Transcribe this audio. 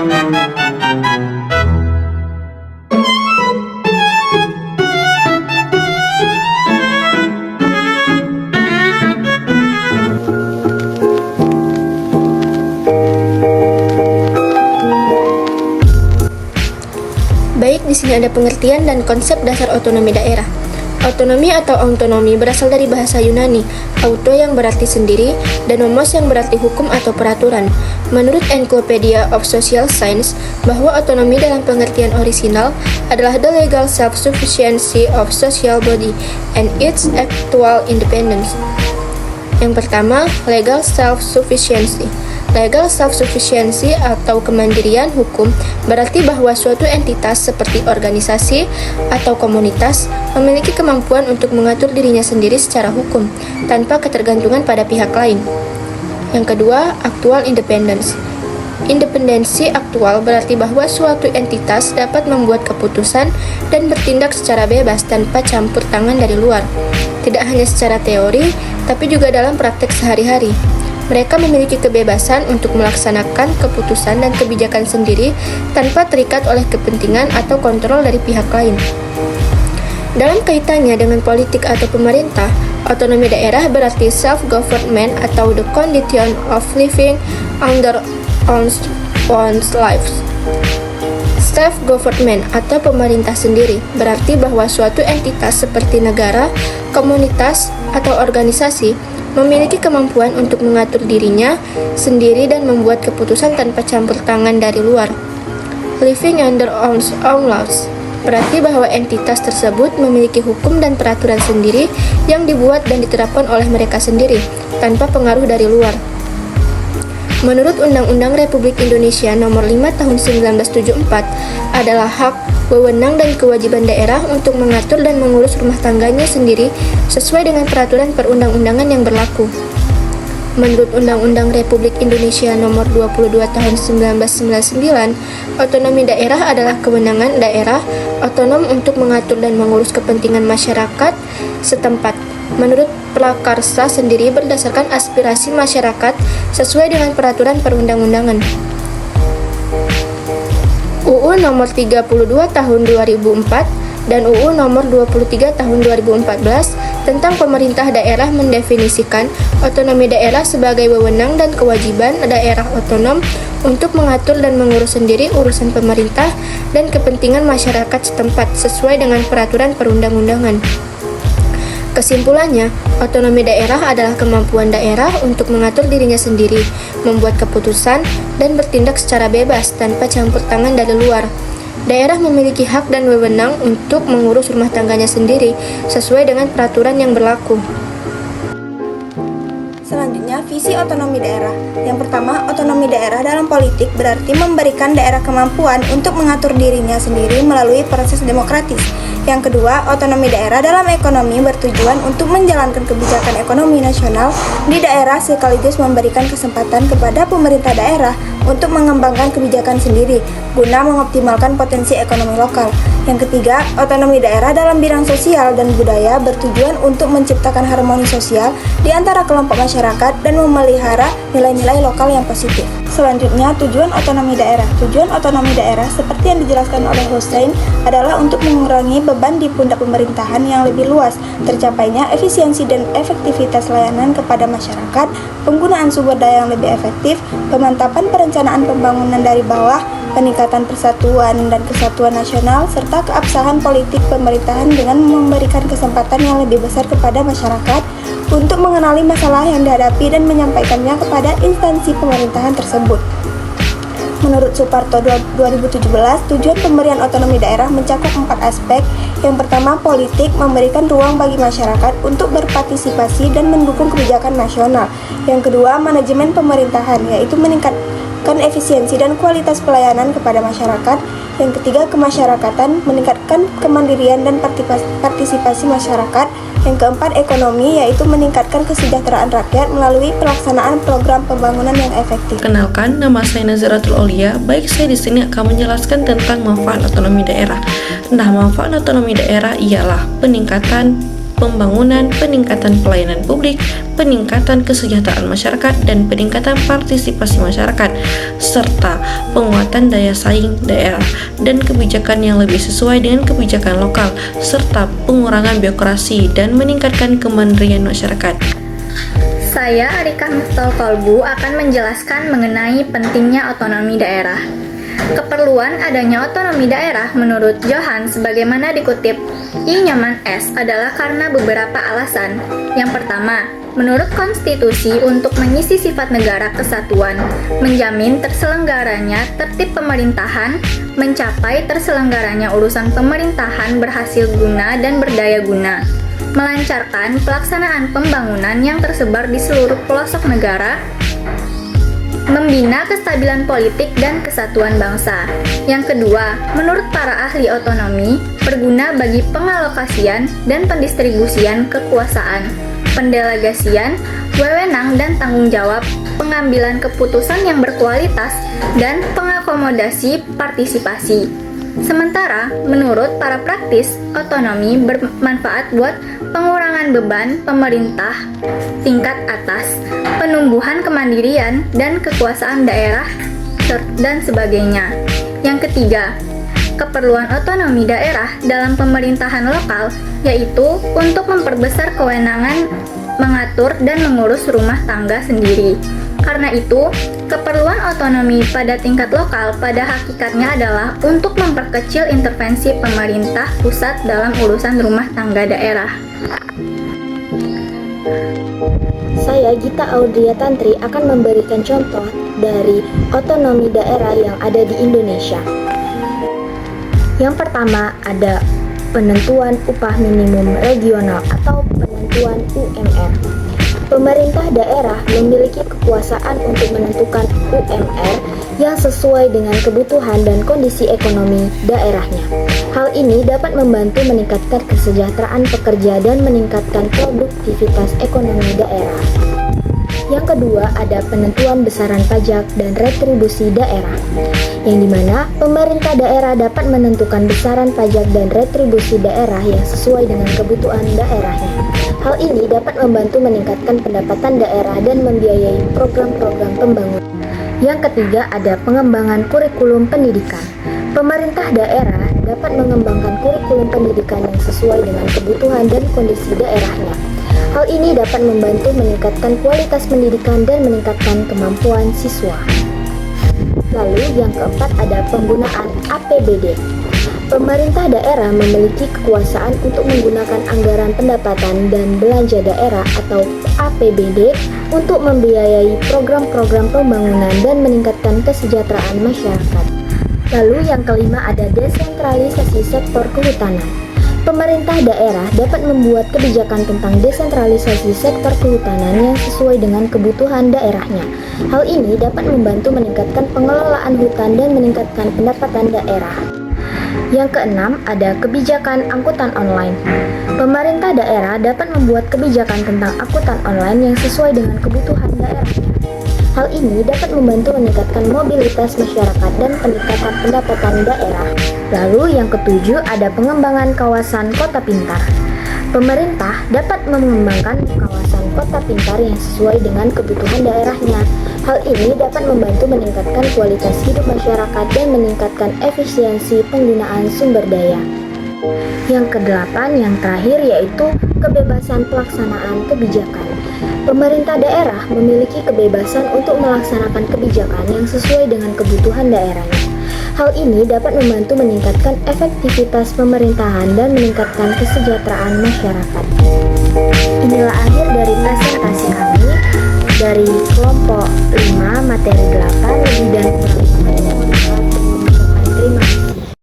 Baik, di sini ada pengertian dan konsep dasar otonomi daerah. Otonomi atau autonomi berasal dari bahasa Yunani, auto yang berarti sendiri, dan nomos yang berarti hukum atau peraturan. Menurut Encyclopedia of Social Science, bahwa otonomi dalam pengertian orisinal adalah the legal self-sufficiency of social body and its actual independence. Yang pertama, legal self-sufficiency. Legal self-sufficiency atau kemandirian hukum berarti bahwa suatu entitas seperti organisasi atau komunitas memiliki kemampuan untuk mengatur dirinya sendiri secara hukum tanpa ketergantungan pada pihak lain. Yang kedua, actual independence. Independensi aktual berarti bahwa suatu entitas dapat membuat keputusan dan bertindak secara bebas tanpa campur tangan dari luar. Tidak hanya secara teori, tapi juga dalam praktek sehari-hari. Mereka memiliki kebebasan untuk melaksanakan keputusan dan kebijakan sendiri tanpa terikat oleh kepentingan atau kontrol dari pihak lain. Dalam kaitannya dengan politik atau pemerintah, otonomi daerah berarti self-government atau the condition of living under one's lives. Self-government atau pemerintah sendiri berarti bahwa suatu entitas seperti negara, komunitas, atau organisasi memiliki kemampuan untuk mengatur dirinya sendiri dan membuat keputusan tanpa campur tangan dari luar. Living under one's own laws berarti bahwa entitas tersebut memiliki hukum dan peraturan sendiri yang dibuat dan diterapkan oleh mereka sendiri tanpa pengaruh dari luar. Menurut Undang-Undang Republik Indonesia Nomor 5 Tahun 1974, adalah hak, wewenang, dan kewajiban daerah untuk mengatur dan mengurus rumah tangganya sendiri sesuai dengan peraturan perundang-undangan yang berlaku. Menurut Undang-Undang Republik Indonesia Nomor 22 Tahun 1999, otonomi daerah adalah kewenangan daerah otonom untuk mengatur dan mengurus kepentingan masyarakat setempat. Menurut Prakarsa sendiri berdasarkan aspirasi masyarakat sesuai dengan peraturan perundang-undangan. UU Nomor 32 Tahun 2004 dan UU Nomor 23 Tahun 2014 tentang pemerintah daerah mendefinisikan otonomi daerah sebagai wewenang dan kewajiban daerah otonom untuk mengatur dan mengurus sendiri urusan pemerintah dan kepentingan masyarakat setempat sesuai dengan peraturan perundang-undangan. Kesimpulannya, otonomi daerah adalah kemampuan daerah untuk mengatur dirinya sendiri, membuat keputusan, dan bertindak secara bebas tanpa campur tangan dari luar. Daerah memiliki hak dan wewenang untuk mengurus rumah tangganya sendiri sesuai dengan peraturan yang berlaku. Selanjutnya, visi otonomi daerah. Yang pertama, otonomi daerah dalam politik berarti memberikan daerah kemampuan untuk mengatur dirinya sendiri melalui proses demokratis. Yang kedua, otonomi daerah dalam ekonomi bertujuan untuk menjalankan kebijakan ekonomi nasional di daerah sekaligus memberikan kesempatan kepada pemerintah daerah untuk mengembangkan kebijakan sendiri guna mengoptimalkan potensi ekonomi lokal. Yang ketiga, otonomi daerah dalam bidang sosial dan budaya bertujuan untuk menciptakan harmoni sosial di antara kelompok masyarakat dan memelihara nilai-nilai lokal yang positif. Selanjutnya, tujuan otonomi daerah. Tujuan otonomi daerah seperti yang dijelaskan oleh Hussein adalah untuk mengurangi beban di pundak pemerintahan yang lebih luas, tercapainya efisiensi dan efektivitas layanan kepada masyarakat, penggunaan sumber daya yang lebih efektif, pemantapan perencanaan pembangunan dari bawah, peningkatan persatuan dan kesatuan nasional, serta keabsahan politik pemerintahan dengan memberikan kesempatan yang lebih besar kepada masyarakat untuk mengenali masalah yang dihadapi dan menyampaikannya kepada instansi pemerintahan tersebut. Menurut Suparto 2017, tujuan pemberian otonomi daerah mencakup 4 aspek. Yang pertama, politik, memberikan ruang bagi masyarakat untuk berpartisipasi dan mendukung kebijakan nasional. Yang kedua, manajemen pemerintahan, yaitu meningkatkan efisiensi dan kualitas pelayanan kepada masyarakat. Yang ketiga, kemasyarakatan, meningkatkan kemandirian dan partisipasi masyarakat. Yang keempat, ekonomi, yaitu meningkatkan kesejahteraan rakyat melalui pelaksanaan program pembangunan yang efektif. Kenalkan, nama saya Nazaratul Aulia. Baik, saya di sini akan menjelaskan tentang manfaat otonomi daerah. Nah, manfaat otonomi daerah ialah peningkatan pembangunan, peningkatan pelayanan publik, peningkatan kesejahteraan masyarakat, dan peningkatan partisipasi masyarakat, serta penguatan daya saing daerah dan kebijakan yang lebih sesuai dengan kebijakan lokal, serta pengurangan birokrasi dan meningkatkan kemandirian masyarakat. Saya Arika Miftol Kolbu akan menjelaskan mengenai pentingnya otonomi daerah. Keperluan adanya otonomi daerah menurut Johan sebagaimana dikutip I Nyoman S adalah karena beberapa alasan. Yang pertama, menurut konstitusi untuk mengisi sifat negara kesatuan, menjamin terselenggaranya tertib pemerintahan, mencapai terselenggaranya urusan pemerintahan berhasil guna dan berdaya guna, melancarkan pelaksanaan pembangunan yang tersebar di seluruh pelosok negara, membina kestabilan politik dan kesatuan bangsa. Yang kedua, menurut para ahli otonomi, berguna bagi pengalokasian dan pendistribusian kekuasaan, pendelegasian, wewenang dan tanggung jawab, pengambilan keputusan yang berkualitas, dan pengakomodasi partisipasi. Sementara, menurut para praktis, otonomi bermanfaat buat pengurangan beban pemerintah tingkat atas, penumbuhan kemandirian dan kekuasaan daerah, dan sebagainya. Yang ketiga, keperluan otonomi daerah dalam pemerintahan lokal, yaitu untuk memperbesar kewenangan mengatur dan mengurus rumah tangga sendiri. Karena itu, keperluan otonomi pada tingkat lokal pada hakikatnya adalah untuk memperkecil intervensi pemerintah pusat dalam urusan rumah tangga daerah. Saya Gita Audria Tantri akan memberikan contoh dari otonomi daerah yang ada di Indonesia. Yang pertama ada penentuan upah minimum regional atau penentuan UMR. Pemerintah daerah memiliki kekuasaan untuk menentukan UMR yang sesuai dengan kebutuhan dan kondisi ekonomi daerahnya. Hal ini dapat membantu meningkatkan kesejahteraan pekerja dan meningkatkan produktivitas ekonomi daerah. Yang kedua ada penentuan besaran pajak dan retribusi daerah, yang dimana pemerintah daerah dapat menentukan besaran pajak dan retribusi daerah yang sesuai dengan kebutuhan daerahnya. Hal ini dapat membantu meningkatkan pendapatan daerah dan membiayai program-program pembangunan. Yang ketiga ada pengembangan kurikulum pendidikan. Pemerintah daerah dapat mengembangkan kurikulum pendidikan yang sesuai dengan kebutuhan dan kondisi daerahnya. Hal ini dapat membantu meningkatkan kualitas pendidikan dan meningkatkan kemampuan siswa. Lalu yang keempat ada penggunaan APBD. Pemerintah daerah memiliki kekuasaan untuk menggunakan anggaran pendapatan dan belanja daerah atau APBD untuk membiayai program-program pembangunan dan meningkatkan kesejahteraan masyarakat. Lalu yang kelima ada desentralisasi sektor kehutanan. Pemerintah daerah dapat membuat kebijakan tentang desentralisasi sektor kehutanan yang sesuai dengan kebutuhan daerahnya. Hal ini dapat membantu meningkatkan pengelolaan hutan dan meningkatkan pendapatan daerah. Yang keenam ada kebijakan angkutan online. Pemerintah daerah dapat membuat kebijakan tentang angkutan online yang sesuai dengan kebutuhan daerahnya. Hal ini dapat membantu meningkatkan mobilitas masyarakat dan peningkatan pendapatan daerah. Lalu yang ketujuh ada pengembangan kawasan kota pintar. Pemerintah dapat mengembangkan kawasan kota pintar yang sesuai dengan kebutuhan daerahnya. Hal ini dapat membantu meningkatkan kualitas hidup masyarakat dan meningkatkan efisiensi penggunaan sumber daya. Yang kedelapan, yang terakhir yaitu kebebasan pelaksanaan kebijakan. Pemerintah daerah memiliki kebebasan untuk melaksanakan kebijakan yang sesuai dengan kebutuhan daerahnya. Hal ini dapat membantu meningkatkan efektivitas pemerintahan dan meningkatkan kesejahteraan masyarakat.